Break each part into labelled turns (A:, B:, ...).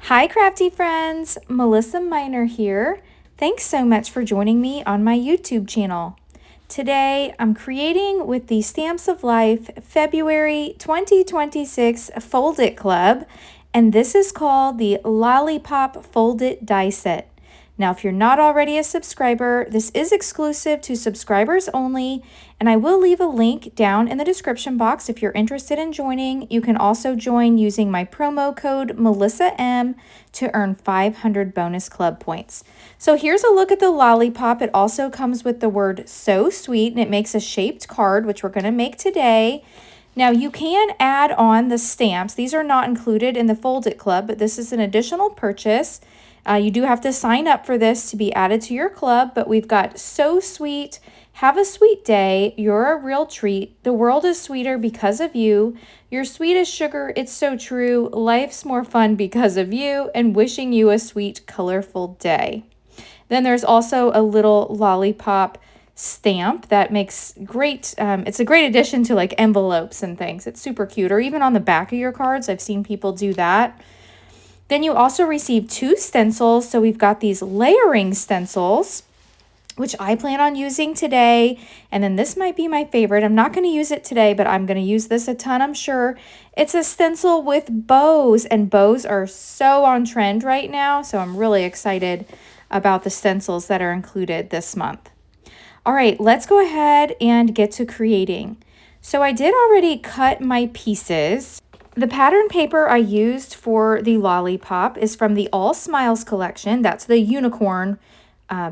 A: Hi crafty friends, Melissa Minor here. Thanks so much for joining me on my YouTube channel. Today I'm creating with the Stamps of Life February 2026 Fold It Club, and this is called the Lollipop Fold It Die Set. Now, if you're not already a subscriber, this is exclusive to subscribers only, and I will leave a link down in the description box if you're interested in joining. You can also join using my promo code MelissaM to earn 500 bonus club points. So here's a look at the Lollipop. It also comes with the word "so sweet," and it makes a shaped card, which we're going to make today. Now, you can add on the stamps. These are not included in the Fold It Club, but this is an additional purchase. You do have to sign up for this to be added to your club, but we've got "So Sweet," "Have a Sweet Day," "You're a Real Treat," "The World is Sweeter Because of You," "You're Sweet as Sugar, It's So True," "Life's More Fun Because of You," and "Wishing You a Sweet, Colorful Day." Then there's also a little lollipop stamp that makes great, it's a great addition to like envelopes and things. It's super cute, or even on the back of your cards. I've seen people do that. Then you also receive 2 stencils. So we've got these layering stencils, which I plan on using today. And then this might be my favorite. I'm not going to use it today, but I'm going to use this a ton, I'm sure. It's a stencil with bows, and bows are so on trend right now. So I'm really excited about the stencils that are included this month. All right, let's go ahead and get to creating. So I did already cut my pieces. The pattern paper I used for the Lollipop is from the All Smiles collection. That's the unicorn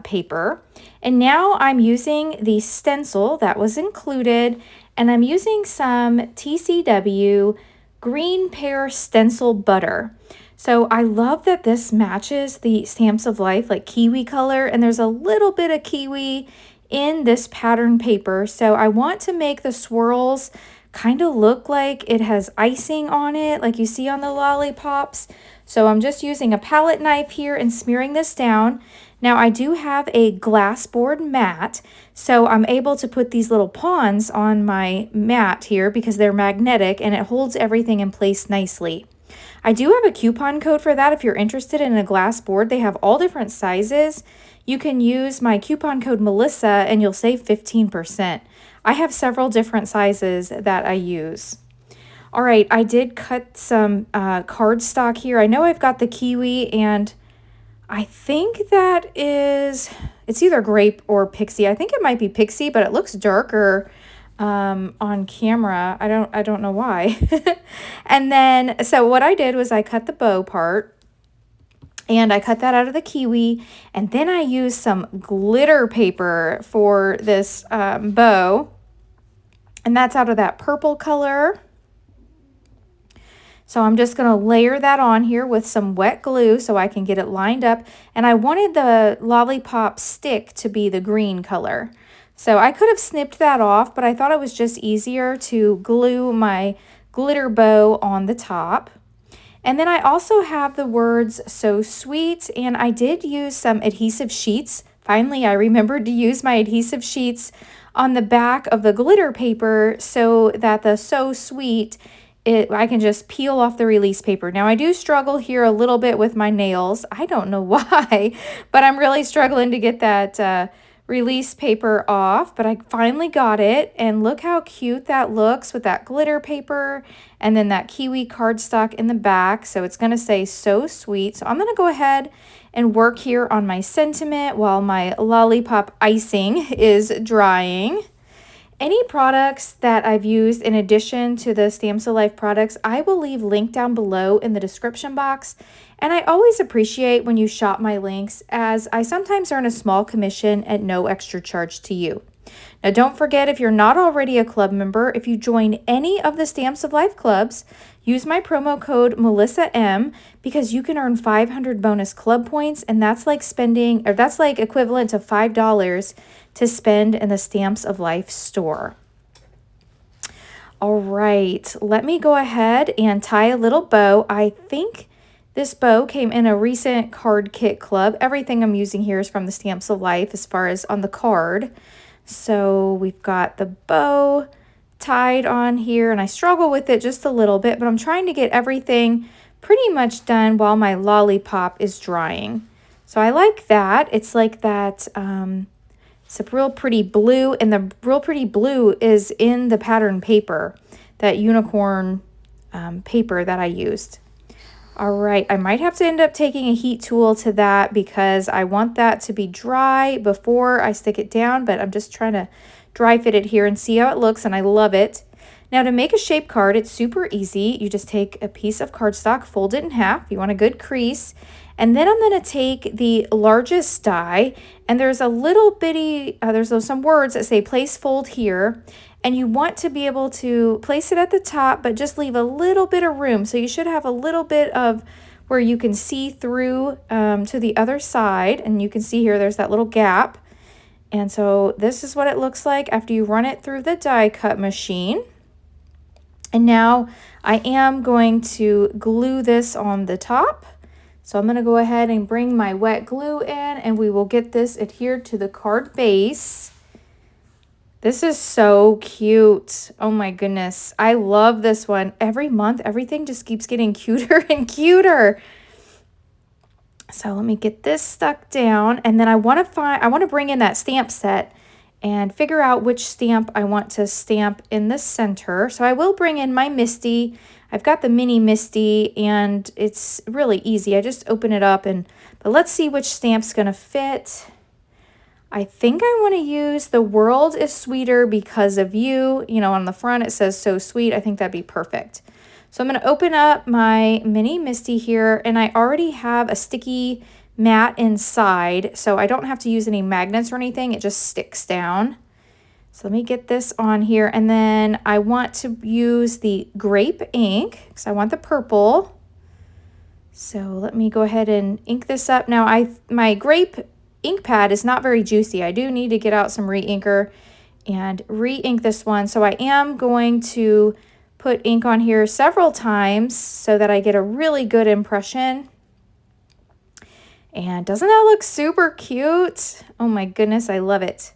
A: paper. And now I'm using the stencil that was included, and I'm using some TCW Green Pear Stencil Butter. So I love that this matches the Stamps of Life, like kiwi color, and there's a little bit of kiwi in this pattern paper. So I want to make the swirls kind of look like it has icing on it, like you see on the lollipops. So I'm just using a palette knife here and smearing this down. Now I do have a glass board mat, so I'm able to put these little pawns on my mat here because they're magnetic and it holds everything in place nicely. I do have a coupon code for that if you're interested in a glass board. They have all different sizes. You can use my coupon code Melissa and you'll save 15%. I have several different sizes that I use. All right, I did cut some cardstock here. I know I've got the kiwi, and I think that is, it's either grape or pixie. I think it might be pixie, but it looks darker on camera. I don't know why. And then, so what I did was I cut the bow part, and I cut that out of the kiwi, and then I used some glitter paper for this bow, and that's out of that purple color. So I'm just going to layer that on here with some wet glue so I can get it lined up, and I wanted the lollipop stick to be the green color. So I could have snipped that off, but I thought it was just easier to glue my glitter bow on the top. And then I also have the words "so sweet," and I did use some adhesive sheets. Finally, I remembered to use my adhesive sheets on the back of the glitter paper so that the "so sweet," I can just peel off the release paper. Now, I do struggle here a little bit with my nails. I don't know why, but I'm really struggling to get that release paper off, but I finally got it, and look how cute that looks with that glitter paper and then that kiwi cardstock in the back. So it's going to say "so sweet." So I'm going to go ahead and work here on my sentiment while my lollipop icing is drying. Any products that I've used in addition to the Stamps of Life products, I will leave linked down below in the description box. And I always appreciate when you shop my links, as I sometimes earn a small commission at no extra charge to you. Now, don't forget, if you're not already a club member, if you join any of the Stamps of Life clubs, use my promo code MelissaM, because you can earn 500 bonus club points, and that's like spending, or that's like equivalent to $5 to spend in the Stamps of Life store. All right, let me go ahead and tie a little bow. I think this bow came in a recent card kit club. Everything I'm using here is from the Stamps of Life as far as on the card. So we've got the bow tied on here, and I struggle with it just a little bit, but I'm trying to get everything pretty much done while my Lollipop is drying. So I like that. It's like that, it's a real pretty blue, and the real pretty blue is in the pattern paper, that unicorn paper that I used. All right, I might have to end up taking a heat tool to that because I want that to be dry before I stick it down, but I'm just trying to dry fit it here and see how it looks, and I love it. Now to make a shape card, it's super easy. You just take a piece of cardstock, fold it in half. You want a good crease. And then I'm going to take the largest die, and there's a little bitty, there's some words that say place fold here. And you want to be able to place it at the top, but just leave a little bit of room. So you should have a little bit of where you can see through to the other side. And you can see here, there's that little gap. And so this is what it looks like after you run it through the die cut machine. And now I am going to glue this on the top. So I'm going to go ahead and bring my wet glue in, and we will get this adhered to the card base. This is so cute. Oh my goodness. I love this one. Every month, everything just keeps getting cuter and cuter. So let me get this stuck down, and then I want to bring in that stamp set and figure out which stamp I want to stamp in the center. So I will bring in my Misty. I've got the mini Misty, and it's really easy. I just open it up, but let's see which stamp's gonna fit. I think I want to use the world is sweeter because of you. You know, on the front it says so sweet. I think that'd be perfect. So I'm going to open up my mini Misty here, and I already have a sticky mat inside, so I don't have to use any magnets or anything. It just sticks down. So let me get this on here, and then I want to use the grape ink because I want the purple. So let me go ahead and ink this up. Now my grape ink pad is not very juicy. I do need to get out some re-inker and re-ink this one. So I am going to put ink on here several times so that I get a really good impression. And doesn't that look super cute? Oh my goodness, I love it.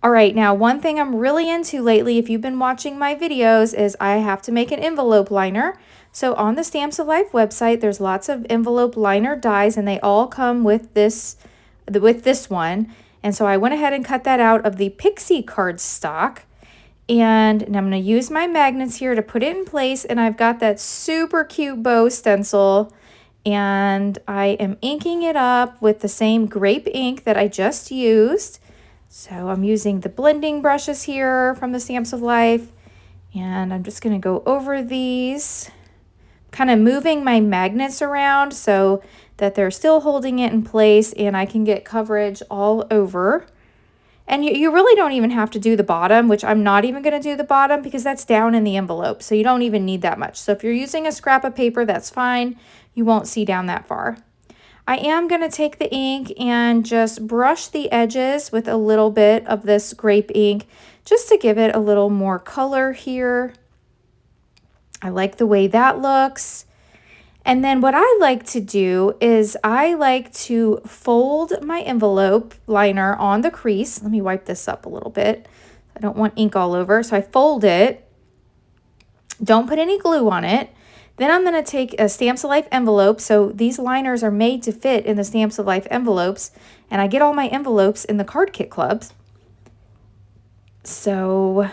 A: All right, now one thing I'm really into lately, if you've been watching my videos, is I have to make an envelope liner. So on the Stamps of Life website, there's lots of envelope liner dies, and they all come with this one. And so I went ahead and cut that out of the Pixie cardstock. And I'm going to use my magnets here to put it in place. And I've got that super cute bow stencil. And I am inking it up with the same grape ink that I just used. So I'm using the blending brushes here from the Stamps of Life. And I'm just going to go over these, kind of moving my magnets around so that they're still holding it in place and I can get coverage all over. And you really don't even have to do the bottom, which I'm not even going to do the bottom because that's down in the envelope. So you don't even need that much. So if you're using a scrap of paper, that's fine. You won't see down that far. I am going to take the ink and just brush the edges with a little bit of this grape ink just to give it a little more color here. I like the way that looks. And then what I like to do is I like to fold my envelope liner on the crease. Let me wipe this up a little bit. I don't want ink all over. So I fold it. Don't put any glue on it. Then I'm going to take a Stamps of Life envelope. So these liners are made to fit in the Stamps of Life envelopes. And I get all my envelopes in the Card Kit Clubs. So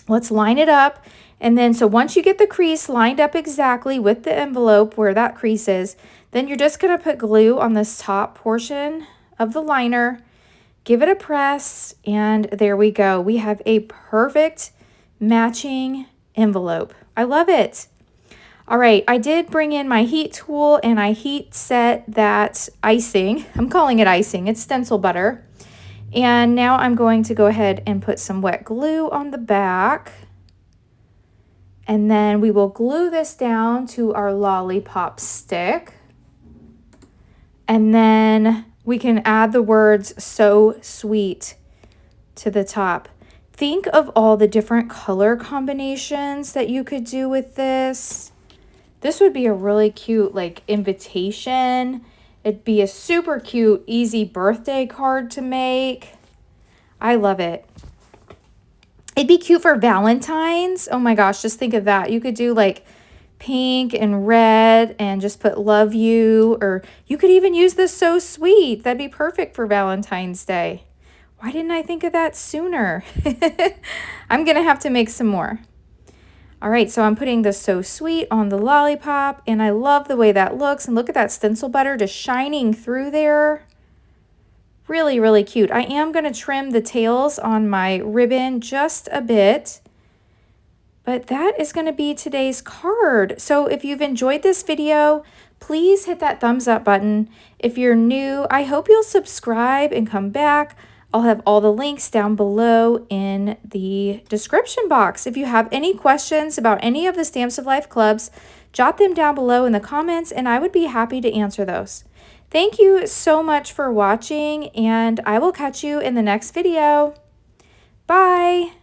A: let's line it up. And then, so once you get the crease lined up exactly with the envelope where that crease is, then you're just going to put glue on this top portion of the liner, give it a press, and there we go. We have a perfect matching envelope. I love it. All right, I did bring in my heat tool and I heat set that icing. I'm calling it icing. It's stencil butter. And now I'm going to go ahead and put some wet glue on the back. And then we will glue this down to our lollipop stick. And then we can add the words "so sweet" to the top. Think of all the different color combinations that you could do with this. This would be a really cute like invitation. It'd be a super cute, easy birthday card to make. I love it. It'd be cute for Valentine's. Oh my gosh, just think of that. You could do like pink and red and just put love you, or you could even use this so sweet. That'd be perfect for Valentine's Day. Why didn't I think of that sooner? I'm gonna have to make some more. All right, so I'm putting the So Sweet on the lollipop, and I love the way that looks. And look at that stencil butter just shining through there. Really, really cute. I am gonna trim the tails on my ribbon just a bit. But that is going to be today's card. So if you've enjoyed this video, please hit that thumbs up button. If you're new, I hope you'll subscribe and come back. I'll have all the links down below in the description box. If you have any questions about any of the Stamps of Life clubs, jot them down below in the comments and I would be happy to answer those. Thank you so much for watching, and I will catch you in the next video. Bye!